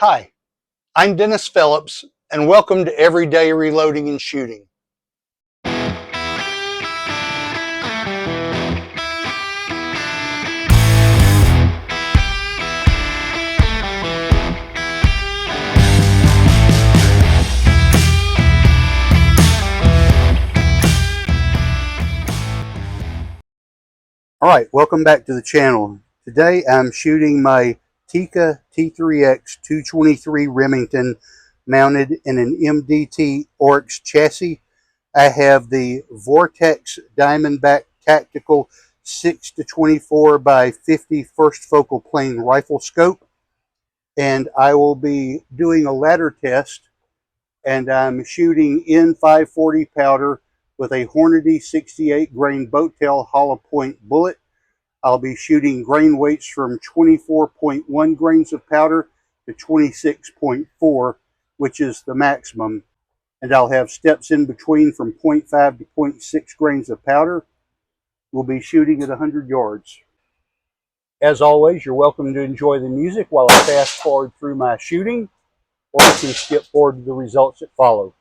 Hi, I'm Dennis Phillips, and welcome to Everyday Reloading and Shooting. Alright, welcome back to the channel. Today I'm shooting my Tikka T3X 223 Remington mounted in an MDT Oryx chassis. I have the Vortex Diamondback Tactical 6-24 by 50 first focal plane rifle scope, and I will be doing a ladder test, and I'm shooting in 540 powder with a Hornady 68 grain boat tail hollow point bullet. I'll be shooting grain weights from 24.1 grains of powder to 26.4, which is the maximum. And I'll have steps in between from 0.5 to 0.6 grains of powder. We'll be shooting at 100 yards. As always, you're welcome to enjoy the music while I fast forward through my shooting, or you can skip forward to the results that follow.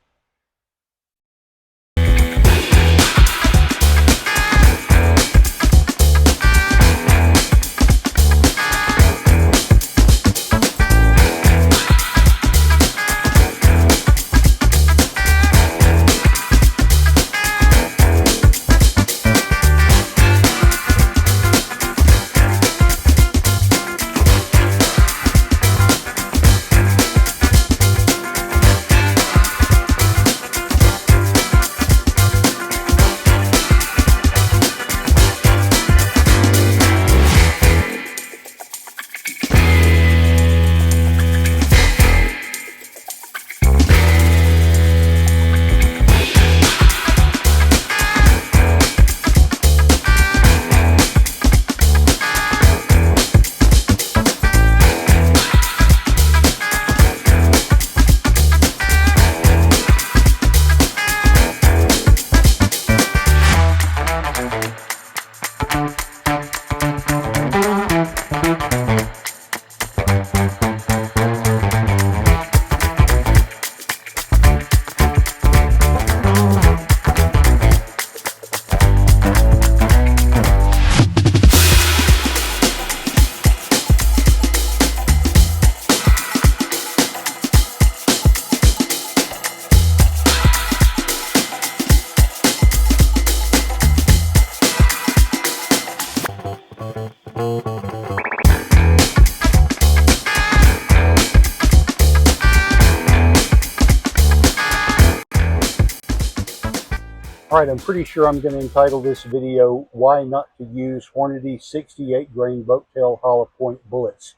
Alright, I'm pretty sure I'm going to entitle this video, Why Not to Use Hornady 68 Grain Boat Tail Hollow Point Bullets.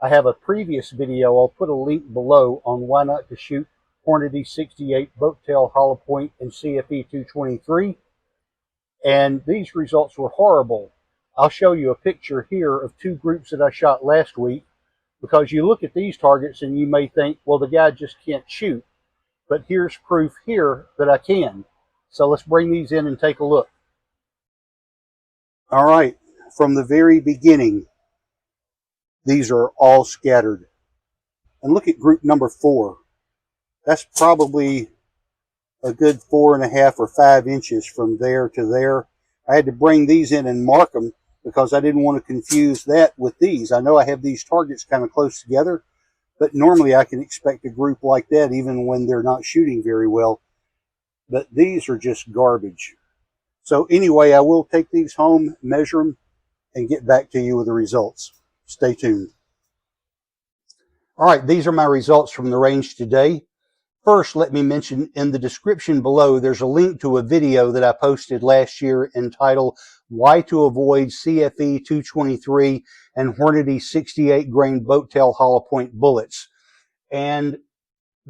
I have a previous video, I'll put a link below, on why not to shoot Hornady 68 Boat Tail Hollow Point and CFE223. And these results were horrible. I'll show you a picture here of two groups that I shot last week, because you look at these targets and you may think, well, the guy just can't shoot. But here's proof here that I can. So let's bring these in and take a look. All right, from the very beginning, these are all scattered. And look at group number 4. That's probably a good 4.5 or 5 inches from there to there. I had to bring these in and mark them because I didn't want to confuse that with these. I know I have these targets kind of close together, but normally I can expect a group like that even when they're not shooting very well. But these are just garbage. So anyway, I will take these home, measure them, and get back to you with the results. Stay tuned. All right, these are my results from the range today. First, let me mention in the description below, there's a link to a video that I posted last year entitled Why to Avoid CFE223 and Hornady 68 Grain Boat Tail Hollow Point Bullets. And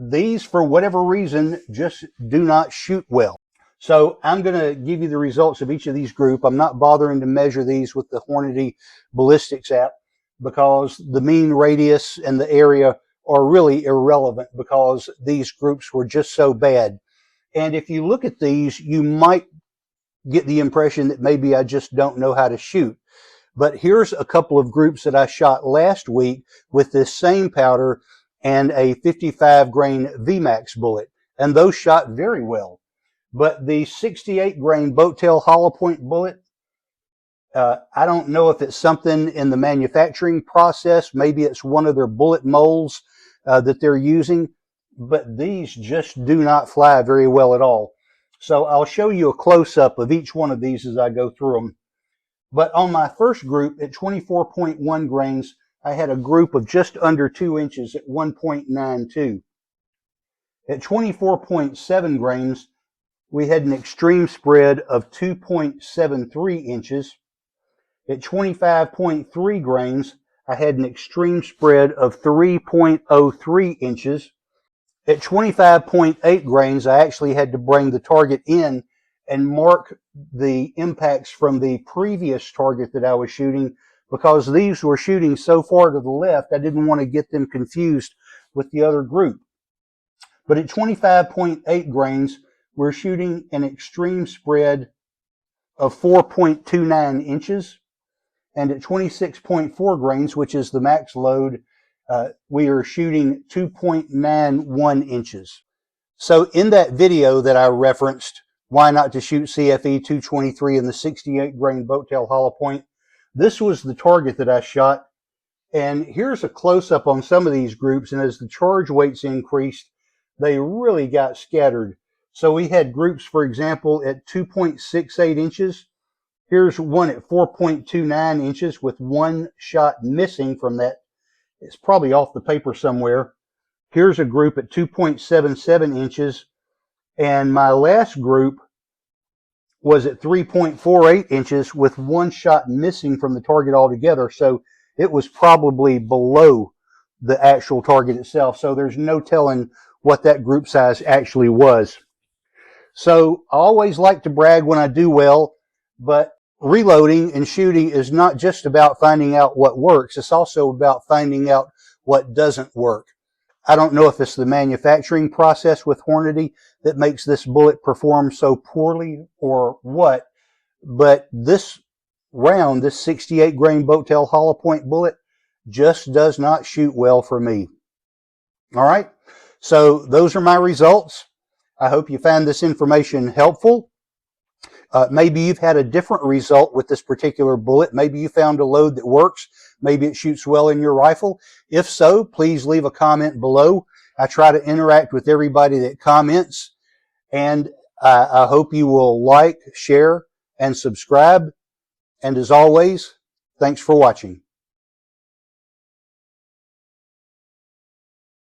these, for whatever reason, just do not shoot well. So I'm going to give you the results of each of these groups. I'm not bothering to measure these with the Hornady ballistics app because the mean radius and the area are really irrelevant because these groups were just so bad. And if you look at these, you might get the impression that maybe I just don't know how to shoot. But here's a couple of groups that I shot last week with this same powder, and a 55 grain VMAX bullet, and those shot very well. But the 68 grain boat tail hollow point bullet, I don't know if it's something in the manufacturing process. Maybe it's one of their bullet molds that they're using, but these just do not fly very well at all. So I'll show you a close-up of each one of these as I go through them. But on my first group at 24.1 grains, I had a group of just under 2 inches at 1.92. At 24.7 grains, we had an extreme spread of 2.73 inches. At 25.3 grains, I had an extreme spread of 3.03 inches. At 25.8 grains, I actually had to bring the target in and mark the impacts from the previous target that I was shooting, because these were shooting so far to the left, I didn't want to get them confused with the other group. But at 25.8 grains, we're shooting an extreme spread of 4.29 inches. And at 26.4 grains, which is the max load, we are shooting 2.91 inches. So in that video that I referenced, why not to shoot CFE223 in the 68 grain boat tail hollow point, this was the target that I shot. And here's a close-up on some of these groups, and as the charge weights increased, they really got scattered. So we had groups, for example, at 2.68 inches. Here's one at 4.29 inches with one shot missing from that. It's probably off the paper somewhere. Here's a group at 2.77 inches. And my last group was at 3.48 inches with one shot missing from the target altogether. So it was probably below the actual target itself. So there's no telling what that group size actually was. So I always like to brag when I do well, but reloading and shooting is not just about finding out what works. It's also about finding out what doesn't work. I don't know if it's the manufacturing process with Hornady that makes this bullet perform so poorly or what, but this round, this 68 grain boat tail hollow point bullet, just does not shoot well for me. All right, so those are my results. I hope you found this information helpful. Maybe you've had a different result with this particular bullet. Maybe you found a load that works. Maybe it shoots well in your rifle. If so, please leave a comment below. I try to interact with everybody that comments. And I hope you will like, share, and subscribe. And as always, thanks for watching.